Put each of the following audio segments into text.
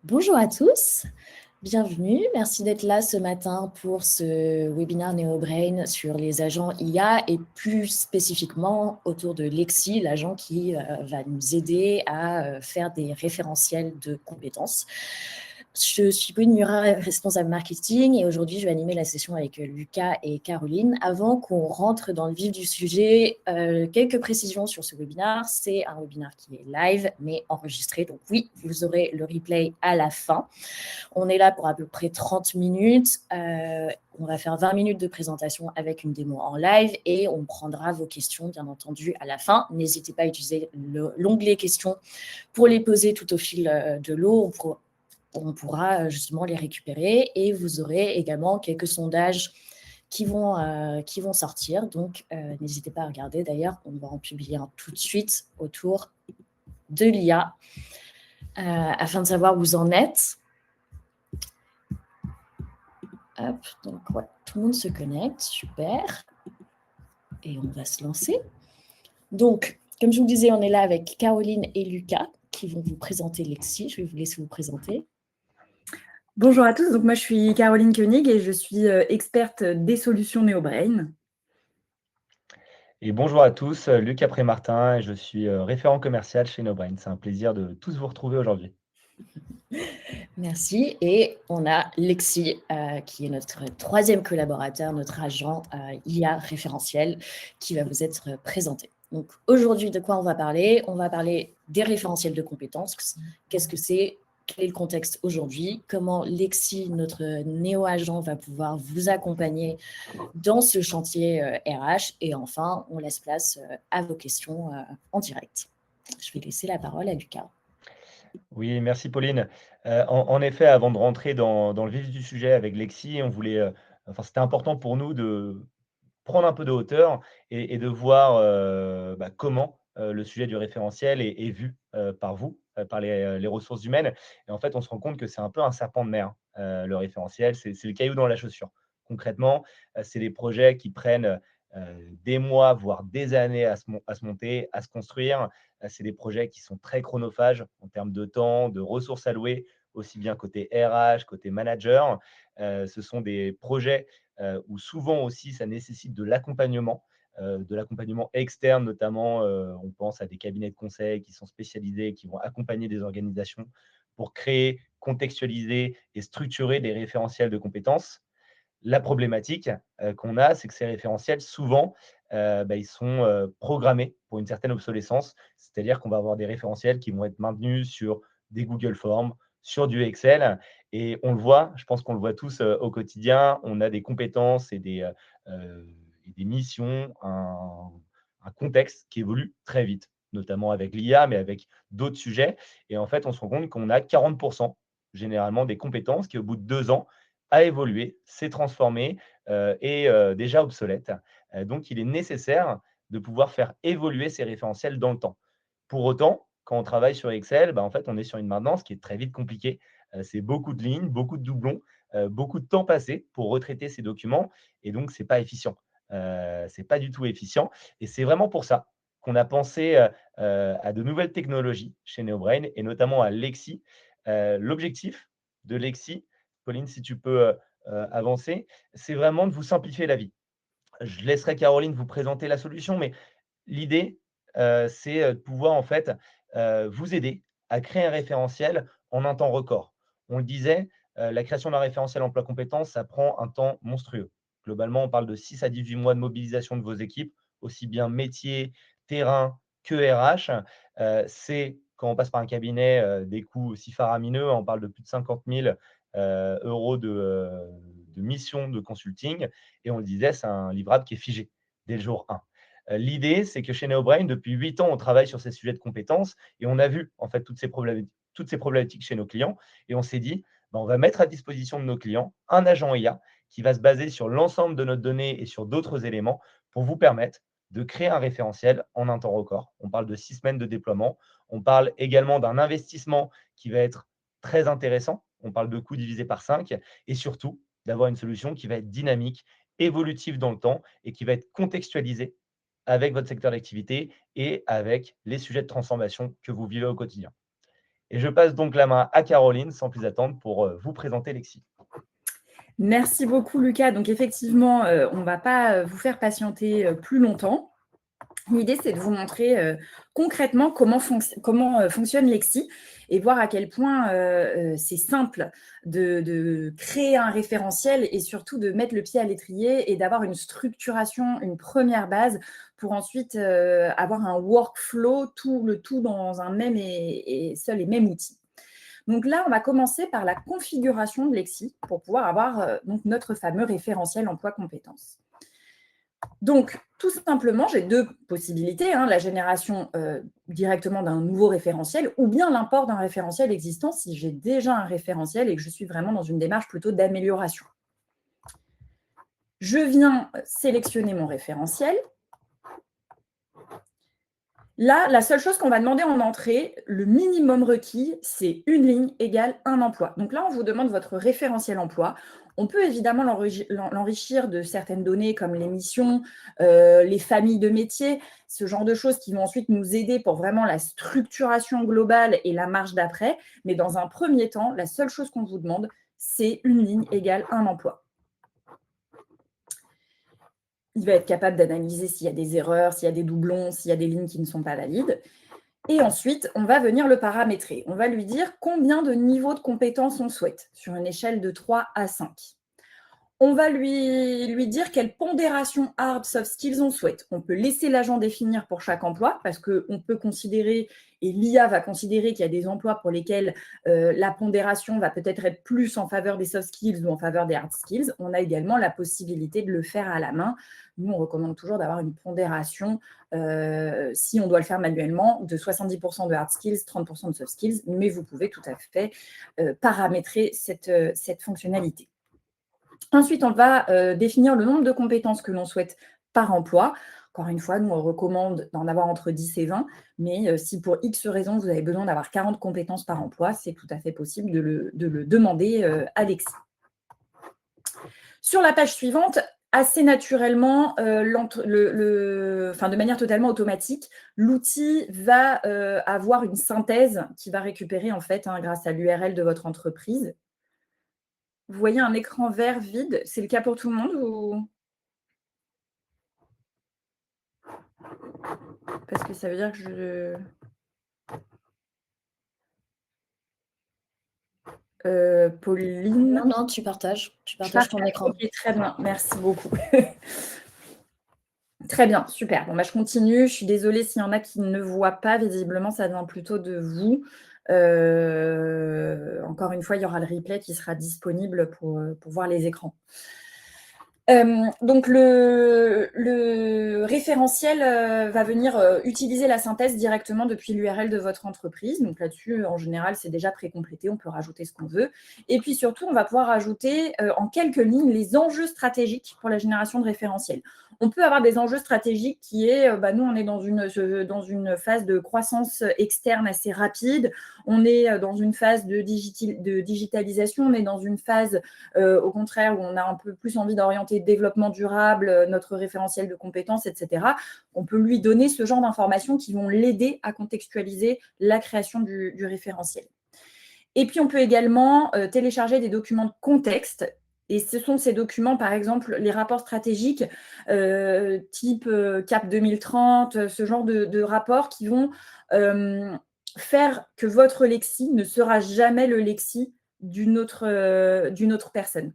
Bonjour à tous, bienvenue. Merci d'être là ce matin pour ce webinaire NeoBrain sur les agents IA et plus spécifiquement autour de Lexi, l'agent qui va nous aider à faire des référentiels de compétences. Je suis Pauline Murat, responsable marketing, et aujourd'hui je vais animer la session avec Lucas et Caroline. Avant qu'on rentre dans le vif du sujet, quelques précisions sur ce webinaire. C'est un webinaire qui est live mais enregistré, donc oui, vous aurez le replay à la fin. On est là pour à peu près 30 minutes. On va faire 20 minutes de présentation avec une démo en live et on prendra vos questions, bien entendu, à la fin. N'hésitez pas à utiliser l'onglet questions pour les poser tout au fil de l'eau. On pourra justement les récupérer et vous aurez également quelques sondages qui vont sortir. Donc, n'hésitez pas à regarder. D'ailleurs, on va en publier un tout de suite autour de l'IA afin de savoir où vous en êtes. Hop, donc ouais, tout le monde se connecte, super. Et on va se lancer. Donc, comme je vous le disais, on est là avec Caroline et Lucas qui vont vous présenter Lexi. Je vais vous laisser vous présenter. Bonjour à tous, donc moi je suis Caroline Koenig et je suis experte des solutions NeoBrain. Et bonjour à tous, Luc Après-Martin et je suis référent commercial chez NoBrain. C'est un plaisir de tous vous retrouver aujourd'hui. Merci. Et on a Lexi, qui est notre troisième collaborateur, notre agent IA référentiel, qui va vous être présenté. Donc aujourd'hui, de quoi on va parler? On va parler des référentiels de compétences. Qu'est-ce que c'est? Quel est le contexte aujourd'hui? Comment Lexi, notre néo-agent, va pouvoir vous accompagner dans ce chantier RH? Et enfin, on laisse place à vos questions en direct. Je vais laisser la parole à Lucas. Oui, merci Pauline. En effet, avant de rentrer dans le vif du sujet avec Lexi, on voulait, c'était important pour nous de prendre un peu de hauteur et de voir, comment, le sujet du référentiel est vu, par vous, par les ressources humaines. Et en fait, on se rend compte que c'est un peu un serpent de mer, le référentiel, c'est le caillou dans la chaussure. Concrètement, c'est des projets qui prennent, des mois, voire des années à se monter, à se construire. C'est des projets qui sont très chronophages en termes de temps, de ressources allouées, aussi bien côté RH, côté manager. Ce sont des projets où souvent aussi ça nécessite de l'accompagnement externe notamment. On pense à des cabinets de conseil qui sont spécialisés, qui vont accompagner des organisations pour créer, contextualiser et structurer des référentiels de compétences. La problématique qu'on a, c'est que ces référentiels, souvent, ils sont programmés pour une certaine obsolescence. C'est-à-dire qu'on va avoir des référentiels qui vont être maintenus sur des Google Forms, sur du Excel. Et on le voit, je pense qu'on le voit tous au quotidien, on a des compétences et des missions, un contexte qui évolue très vite, notamment avec l'IA, mais avec d'autres sujets. Et en fait, on se rend compte qu'on a 40% généralement des compétences qui, au bout de 2 ans, a évolué, s'est transformé et déjà obsolète. Donc, il est nécessaire de pouvoir faire évoluer ces référentiels dans le temps. Pour autant, quand on travaille sur Excel, en fait, on est sur une maintenance qui est très vite compliquée. C'est beaucoup de lignes, beaucoup de doublons, beaucoup de temps passé pour retraiter ces documents et donc c'est pas efficient. C'est pas du tout efficient et c'est vraiment pour ça qu'on a pensé, à de nouvelles technologies chez NeoBrain et notamment à Lexi. L'objectif de Lexi, Pauline, si tu peux, avancer, c'est vraiment de vous simplifier la vie. Je laisserai Caroline vous présenter la solution, mais l'idée, c'est, de pouvoir en fait, vous aider à créer un référentiel en un temps record. On le disait, la création d'un référentiel emploi compétences, ça prend un temps monstrueux. Globalement, on parle de 6 à 18 mois de mobilisation de vos équipes, aussi bien métier, terrain que RH. C'est quand on passe par un cabinet, des coûts aussi faramineux, on parle de plus de 50 000 € de mission de consulting et on le disait, c'est un livrable qui est figé dès le jour 1. L'idée, c'est que chez NeoBrain, depuis 8 ans, on travaille sur ces sujets de compétences et on a vu en fait toutes ces problématiques chez nos clients et on s'est dit, on va mettre à disposition de nos clients un agent IA qui va se baser sur l'ensemble de notre donnée et sur d'autres éléments pour vous permettre de créer un référentiel en un temps record. On parle de 6 semaines de déploiement. On parle également d'un investissement qui va être très intéressant. On parle de coûts divisé par 5 et surtout d'avoir une solution qui va être dynamique, évolutive dans le temps et qui va être contextualisée avec votre secteur d'activité et avec les sujets de transformation que vous vivez au quotidien. Et je passe donc la main à Caroline sans plus attendre pour vous présenter Lexi. Merci beaucoup, Lucas. Donc, effectivement, on ne va pas vous faire patienter plus longtemps. L'idée, c'est de vous montrer concrètement comment fonctionne Lexi et voir à quel point c'est simple de créer un référentiel et surtout de mettre le pied à l'étrier et d'avoir une structuration, une première base pour ensuite avoir un workflow, le tout dans un même et seul et même outil. Donc là, on va commencer par la configuration de Lexi pour pouvoir avoir donc notre fameux référentiel emploi-compétences. Donc, tout simplement, j'ai deux possibilités, la génération directement d'un nouveau référentiel ou bien l'import d'un référentiel existant si j'ai déjà un référentiel et que je suis vraiment dans une démarche plutôt d'amélioration. Je viens sélectionner mon référentiel. Là, la seule chose qu'on va demander en entrée, le minimum requis, c'est une ligne égale un emploi. Donc là, on vous demande votre référentiel emploi. On peut évidemment l'enrichir de certaines données comme les missions, les familles de métiers, ce genre de choses qui vont ensuite nous aider pour vraiment la structuration globale et la marge d'après. Mais dans un premier temps, la seule chose qu'on vous demande, c'est une ligne égale un emploi. Il va être capable d'analyser s'il y a des erreurs, s'il y a des doublons, s'il y a des lignes qui ne sont pas valides. Et ensuite, on va venir le paramétrer. On va lui dire combien de niveaux de compétences on souhaite sur une échelle de 3 à 5. On va lui dire quelle pondération hard soft skills on souhaite. On peut laisser l'agent définir pour chaque emploi parce qu'on peut considérer, et l'IA va considérer qu'il y a des emplois pour lesquels la pondération va peut-être être plus en faveur des soft skills ou en faveur des hard skills. On a également la possibilité de le faire à la main. Nous, on recommande toujours d'avoir une pondération, si on doit le faire manuellement, de 70% de hard skills, 30% de soft skills, mais vous pouvez tout à fait paramétrer cette fonctionnalité. Ensuite, on va définir le nombre de compétences que l'on souhaite par emploi. Encore une fois, nous, on recommande d'en avoir entre 10 et 20, mais si pour X raisons, vous avez besoin d'avoir 40 compétences par emploi, c'est tout à fait possible de le demander à Lexi. Sur la page suivante, assez naturellement, de manière totalement automatique, l'outil va avoir une synthèse qui va récupérer, en fait, grâce à l'URL de votre entreprise. Vous voyez un écran vert vide, c'est le cas pour tout le monde ou... Parce que ça veut dire que je... Pauline. Non, tu partages ton écran. Ok, très bien, merci beaucoup. Très bien, super. Bon, je continue. Je suis désolée s'il y en a qui ne voient pas. Visiblement, ça vient plutôt de vous. Encore une fois, il y aura le replay qui sera disponible pour voir les écrans. Donc, le référentiel va venir utiliser la synthèse directement depuis l'URL de votre entreprise. Donc là-dessus, en général, c'est déjà précomplété. On peut rajouter ce qu'on veut. Et puis surtout, on va pouvoir rajouter en quelques lignes les enjeux stratégiques pour la génération de référentiels. On peut avoir des enjeux stratégiques qui est, nous, on est dans une phase de croissance externe assez rapide. On est dans une phase de digitalisation. On est dans une phase, au contraire, où on a un peu plus envie d'orienter développement durable, notre référentiel de compétences, etc. On peut lui donner ce genre d'informations qui vont l'aider à contextualiser la création du référentiel. Et puis, on peut également télécharger des documents de contexte. Et ce sont ces documents, par exemple, les rapports stratégiques type CAP 2030, ce genre de rapports qui vont faire que votre Lexi ne sera jamais le Lexi d'une autre personne.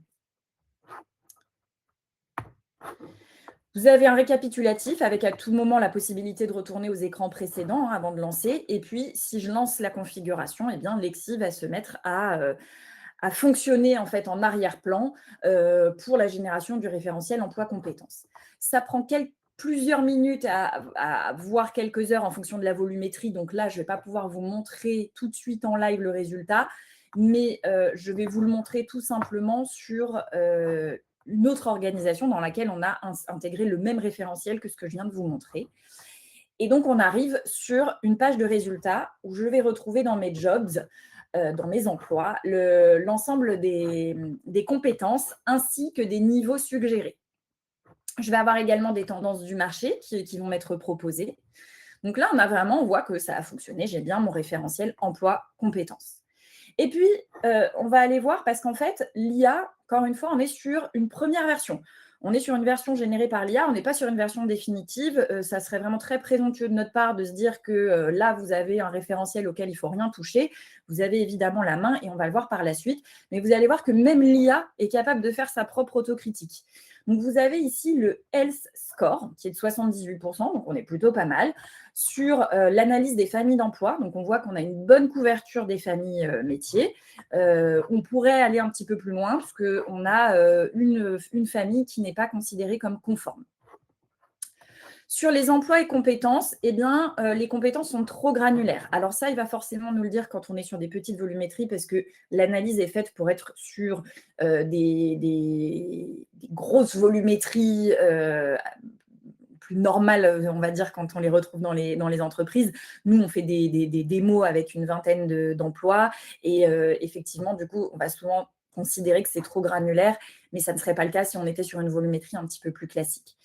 Vous avez un récapitulatif avec à tout moment la possibilité de retourner aux écrans précédents avant de lancer. Et puis, si je lance la configuration, eh bien, Lexi va se mettre à fonctionner en fait en arrière-plan pour la génération du référentiel emploi-compétences. Ça prend plusieurs minutes voire quelques heures en fonction de la volumétrie. Donc là, je ne vais pas pouvoir vous montrer tout de suite en live le résultat, mais je vais vous le montrer tout simplement sur une autre organisation dans laquelle on a intégré le même référentiel que ce que je viens de vous montrer. Et donc, on arrive sur une page de résultats où je vais retrouver dans mes jobs, dans mes emplois, l'ensemble des compétences ainsi que des niveaux suggérés. Je vais avoir également des tendances du marché qui vont m'être proposées. Donc là, on voit que ça a fonctionné. J'ai bien mon référentiel emploi-compétences. Et puis, on va aller voir parce qu'en fait, l'IA, encore une fois, on est sur une première version. On est sur une version générée par l'IA, on n'est pas sur une version définitive. Ça serait vraiment très présomptueux de notre part de se dire que là, vous avez un référentiel auquel il ne faut rien toucher. Vous avez évidemment la main et on va le voir par la suite. Mais vous allez voir que même l'IA est capable de faire sa propre autocritique. Donc, vous avez ici le Health Score qui est de 78%, donc on est plutôt pas mal. Sur l'analyse des familles d'emploi, donc on voit qu'on a une bonne couverture des familles métiers. On pourrait aller un petit peu plus loin parce qu'on a une famille qui n'est pas considérée comme conforme. Sur les emplois et compétences, eh bien, les compétences sont trop granulaires. Alors ça, il va forcément nous le dire quand on est sur des petites volumétries parce que l'analyse est faite pour être sur des grosses volumétries plus normales, on va dire, quand on les retrouve dans les entreprises. Nous, on fait des démos avec une vingtaine d'emplois et effectivement, du coup, on va souvent considérer que c'est trop granulaire, mais ça ne serait pas le cas si on était sur une volumétrie un petit peu plus classique.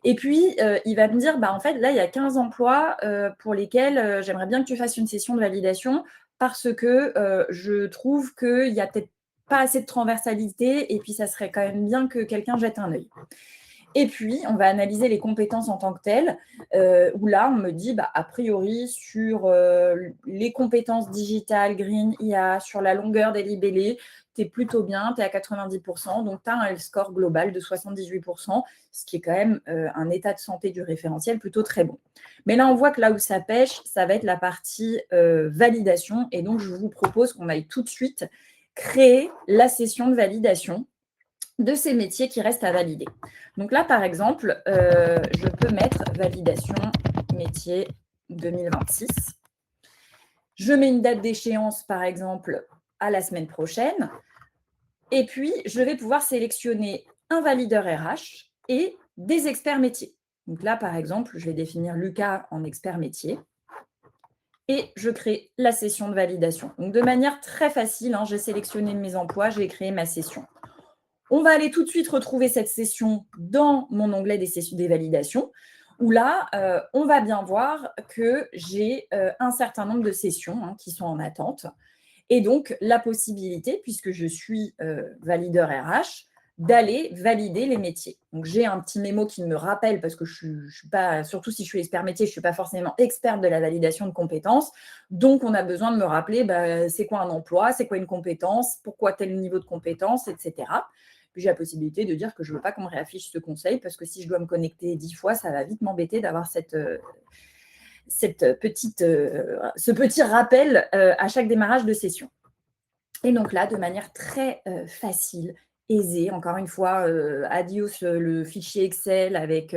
Et puis, il va me dire, en fait, là, il y a 15 emplois pour lesquels j'aimerais bien que tu fasses une session de validation parce que je trouve qu'il n'y a peut-être pas assez de transversalité et puis ça serait quand même bien que quelqu'un jette un œil. Et puis, on va analyser les compétences en tant que telles, où là, on me dit, a priori, sur les compétences digitales, green, IA, sur la longueur des libellés, tu es plutôt bien, tu es à 90%, donc tu as un score global de 78%, ce qui est quand même un état de santé du référentiel plutôt très bon. Mais là, on voit que là où ça pêche, ça va être la partie validation, et donc je vous propose qu'on aille tout de suite créer la session de validation de ces métiers qui restent à valider. Donc là, par exemple, je peux mettre validation métier 2026. Je mets une date d'échéance, par exemple, à la semaine prochaine. Et puis, je vais pouvoir sélectionner un valideur RH et des experts métiers. Donc là, par exemple, je vais définir Lucas en expert métier. Et je crée la session de validation. Donc, de manière très facile, j'ai sélectionné mes emplois, j'ai créé ma session. On va aller tout de suite retrouver cette session dans mon onglet des validations, où là, on va bien voir que j'ai un certain nombre de sessions qui sont en attente. Et donc, la possibilité, puisque je suis valideur RH, d'aller valider les métiers. Donc, j'ai un petit mémo qui me rappelle, parce que je suis pas, surtout si je suis expert métier, je ne suis pas forcément experte de la validation de compétences. Donc, on a besoin de me rappeler c'est quoi un emploi, c'est quoi une compétence, pourquoi tel niveau de compétence, etc. Puis, j'ai la possibilité de dire que je ne veux pas qu'on me réaffiche ce conseil, parce que si je dois me connecter 10 fois, ça va vite m'embêter d'avoir ce petit rappel à chaque démarrage de session. Et donc là, de manière très facile, aisée, encore une fois, adios le fichier Excel avec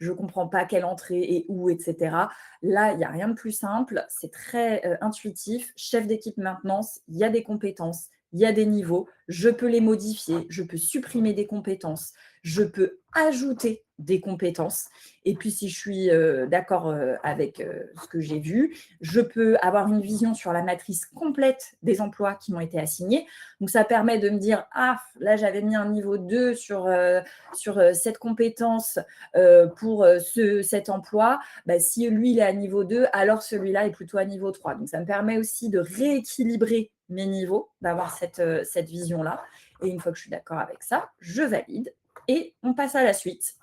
je ne comprends pas quelle entrée et où, etc. Là, il n'y a rien de plus simple, c'est très intuitif. Chef d'équipe maintenance, il y a des compétences, il y a des niveaux, je peux les modifier, je peux supprimer des compétences, je peux ajouter des compétences. Et puis, si je suis d'accord avec ce que j'ai vu, je peux avoir une vision sur la matrice complète des emplois qui m'ont été assignés. Donc, ça permet de me dire, là, j'avais mis un niveau 2 sur cette compétence pour cet emploi. Si lui, il est à niveau 2, alors celui-là est plutôt à niveau 3. Donc, ça me permet aussi de rééquilibrer mes niveaux, d'avoir cette vision-là. Et une fois que je suis d'accord avec ça, je valide et on passe à la suite.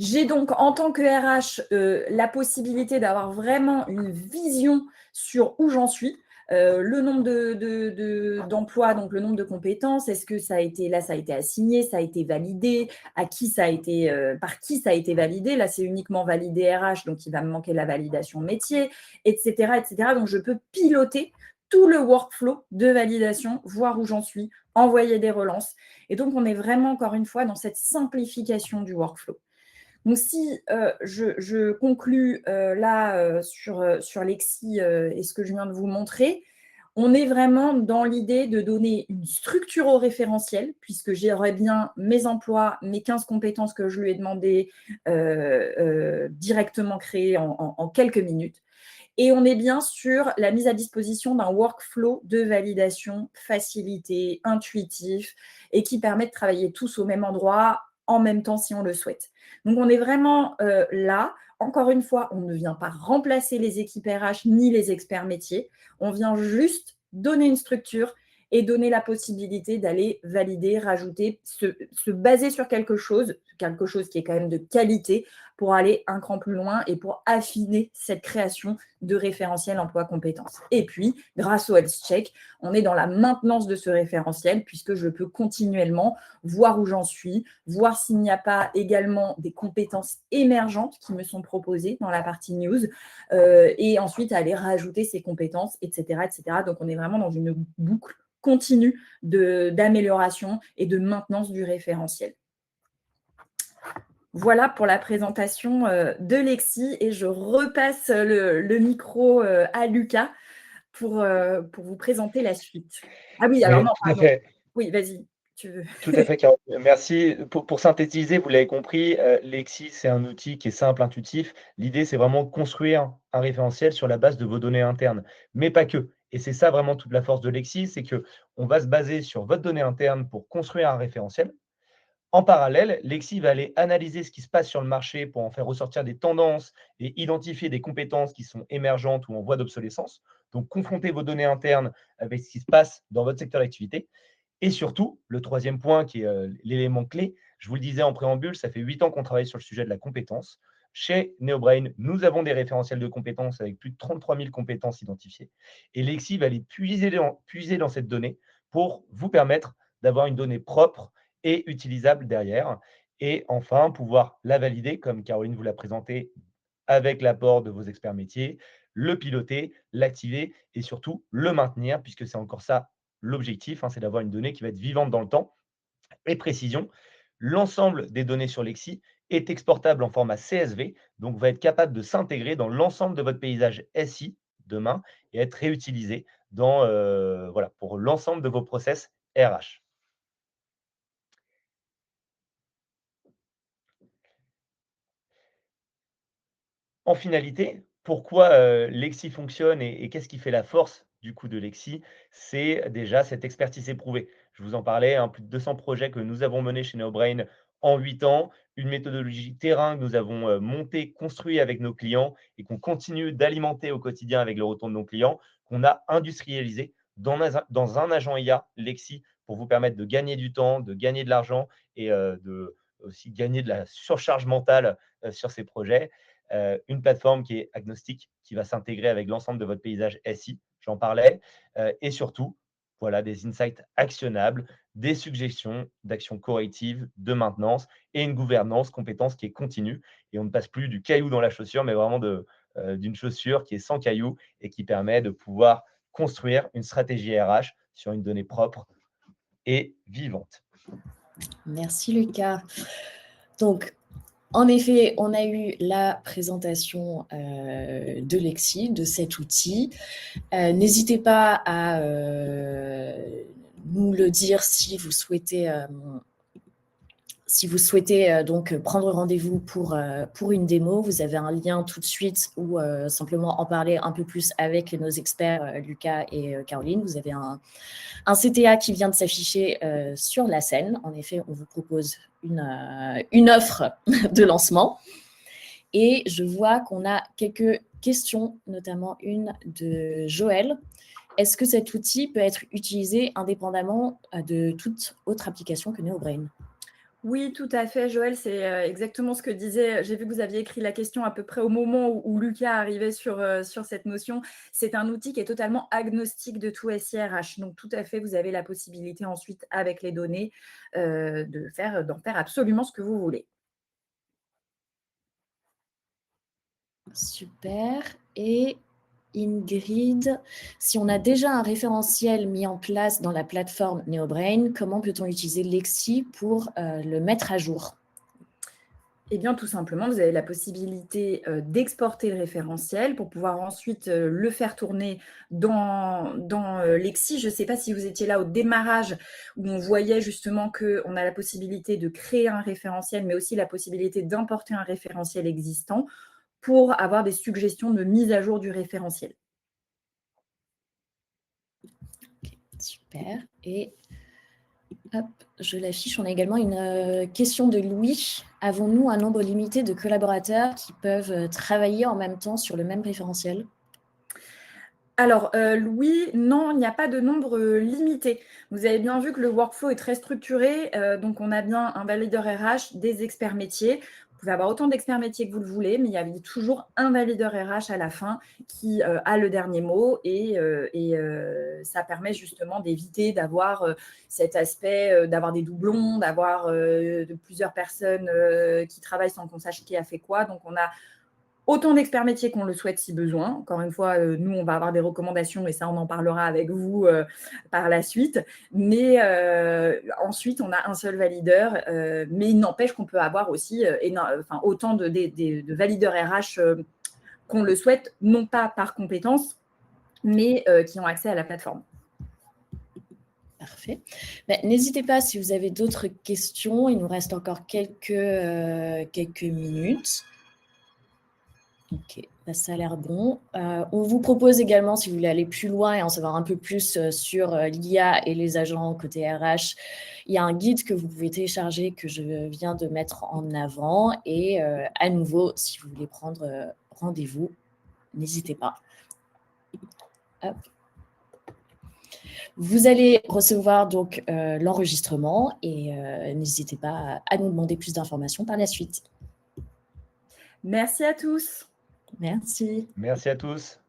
J'ai donc, en tant que RH, la possibilité d'avoir vraiment une vision sur où j'en suis, le nombre d'emplois, donc le nombre de compétences, est-ce que ça a été assigné, ça a été validé, par qui ça a été validé. Là, c'est uniquement validé RH, donc il va me manquer la validation métier, etc., etc. Donc, je peux piloter tout le workflow de validation, voir où j'en suis, envoyer des relances. Et donc, on est vraiment, encore une fois, dans cette simplification du workflow. Donc, si je conclus sur Lexi et ce que je viens de vous montrer, on est vraiment dans l'idée de donner une structure au référentiel, puisque j'aurai bien mes emplois, mes 15 compétences que je lui ai demandé directement créées en quelques minutes. Et on est bien sur la mise à disposition d'un workflow de validation facilité, intuitif, et qui permet de travailler tous au même endroit, en même temps si on le souhaite. Donc, on est vraiment là encore une fois, on ne vient pas remplacer les équipes RH ni les experts métiers. On vient juste donner une structure et donner la possibilité d'aller valider, rajouter, se baser sur quelque chose qui est quand même de qualité pour aller un cran plus loin et pour affiner cette création de référentiel emploi compétences. Et puis, grâce au Health Check, on est dans la maintenance de ce référentiel puisque je peux continuellement voir où j'en suis, voir s'il n'y a pas également des compétences émergentes qui me sont proposées dans la partie news et ensuite aller rajouter ces compétences, etc., etc. Donc, on est vraiment dans une boucle continue d'amélioration et de maintenance du référentiel. Voilà pour la présentation de Lexi et je repasse le micro à Lucas pour vous présenter la suite. Ah oui, alors Oui, non, tout à pardon. fait. Oui, vas-y, tu veux. Tout à fait, Caroline. Merci. Pour synthétiser, vous l'avez compris, Lexi, c'est un outil qui est simple, intuitif. L'idée, c'est vraiment de construire un référentiel sur la base de vos données internes, mais pas que. Et c'est ça vraiment toute la force de Lexi, c'est que on va se baser sur votre donnée interne pour construire un référentiel. En parallèle, Lexi va aller analyser ce qui se passe sur le marché pour en faire ressortir des tendances et identifier des compétences qui sont émergentes ou en voie d'obsolescence. Donc, confronter vos données internes avec ce qui se passe dans votre secteur d'activité. Et surtout, le troisième point qui est l'élément clé, je vous le disais en préambule, ça fait 8 ans qu'on travaille sur le sujet de la compétence. Chez NeoBrain, nous avons des référentiels de compétences avec plus de 33 000 compétences identifiées. Et Lexi va aller puiser dans cette donnée pour vous permettre d'avoir une donnée propre et utilisable derrière. Et enfin, pouvoir la valider, comme Caroline vous l'a présenté, avec l'apport de vos experts métiers, le piloter, l'activer et surtout le maintenir, puisque c'est encore ça l'objectif, hein, c'est d'avoir une donnée qui va être vivante dans le temps. Et précision, l'ensemble des données sur Lexi est exportable en format CSV, donc va être capable de s'intégrer dans l'ensemble de votre paysage SI demain et être réutilisé voilà, pour l'ensemble de vos process RH. En finalité, pourquoi, Lexi fonctionne et qu'est-ce qui fait la force du coup de Lexi? C'est déjà cette expertise éprouvée. Je vous en parlais, hein, plus de 200 projets que nous avons menés chez NeoBrain en 8 ans, une méthodologie terrain que nous avons, montée, construit avec nos clients et qu'on continue d'alimenter au quotidien avec le retour de nos clients, qu'on a industrialisé dans un agent IA, Lexi, pour vous permettre de gagner du temps, de gagner de l'argent et de aussi gagner de la surcharge mentale, sur ces projets. Une plateforme qui est agnostique, qui va s'intégrer avec l'ensemble de votre paysage SI, j'en parlais, et surtout, voilà, des insights actionnables, des suggestions d'actions correctives, de maintenance et une gouvernance compétence qui est continue. Et on ne passe plus du caillou dans la chaussure, mais vraiment d'une chaussure qui est sans caillou et qui permet de pouvoir construire une stratégie RH sur une donnée propre et vivante. Merci Lucas. Donc, en effet, on a eu la présentation de Lexi, de cet outil. N'hésitez pas à nous le dire si vous souhaitez donc prendre rendez-vous pour une démo. Vous avez un lien tout de suite ou simplement en parler un peu plus avec nos experts Lucas et Caroline. Vous avez un CTA qui vient de s'afficher sur la scène. En effet, on vous propose une offre de lancement. Et je vois qu'on a quelques questions, notamment une de Joël. Est-ce que cet outil peut être utilisé indépendamment de toute autre application que NeoBrain? Oui, tout à fait, Joël, c'est exactement ce que disait. J'ai vu que vous aviez écrit la question à peu près au moment où Lucas arrivait sur cette notion. C'est un outil qui est totalement agnostique de tout SIRH. Donc, tout à fait, vous avez la possibilité ensuite, avec les données, d'en faire absolument ce que vous voulez. Super. Et Ingrid, si on a déjà un référentiel mis en place dans la plateforme NeoBrain, comment peut-on utiliser Lexi pour le mettre à jour? Eh bien, tout simplement, vous avez la possibilité d'exporter le référentiel pour pouvoir ensuite le faire tourner dans Lexi. Je ne sais pas si vous étiez là au démarrage où on voyait justement qu'on a la possibilité de créer un référentiel, mais aussi la possibilité d'importer un référentiel existant pour avoir des suggestions de mise à jour du référentiel. Super. Et Hop, je l'affiche. On a également une question de Louis. Avons-nous un nombre limité de collaborateurs qui peuvent travailler en même temps sur le même référentiel? Alors, Louis, non, il n'y a pas de nombre limité. Vous avez bien vu que le workflow est très structuré, donc on a bien un valideur RH, des experts métiers. Vous pouvez avoir autant d'experts métiers que vous le voulez, mais il y a toujours un valideur RH à la fin qui a le dernier mot et ça permet justement d'éviter d'avoir cet aspect, d'avoir des doublons, d'avoir de plusieurs personnes qui travaillent sans qu'on sache qui a fait quoi. Donc, on a autant d'experts métiers qu'on le souhaite si besoin. Encore une fois, nous, on va avoir des recommandations et ça, on en parlera avec vous par la suite. Mais ensuite, on a un seul valideur. Mais il n'empêche qu'on peut avoir aussi autant de valideurs RH qu'on le souhaite, non pas par compétence, mais qui ont accès à la plateforme. Parfait. N'hésitez pas si vous avez d'autres questions. Il nous reste encore quelques minutes. Ok, ça a l'air bon. On vous propose également, si vous voulez aller plus loin et en savoir un peu plus sur l'IA et les agents côté RH, il y a un guide que vous pouvez télécharger que je viens de mettre en avant. Et à nouveau, si vous voulez prendre rendez-vous, n'hésitez pas. Hop. Vous allez recevoir donc l'enregistrement et n'hésitez pas à nous demander plus d'informations par la suite. Merci à tous. Merci. Merci à tous.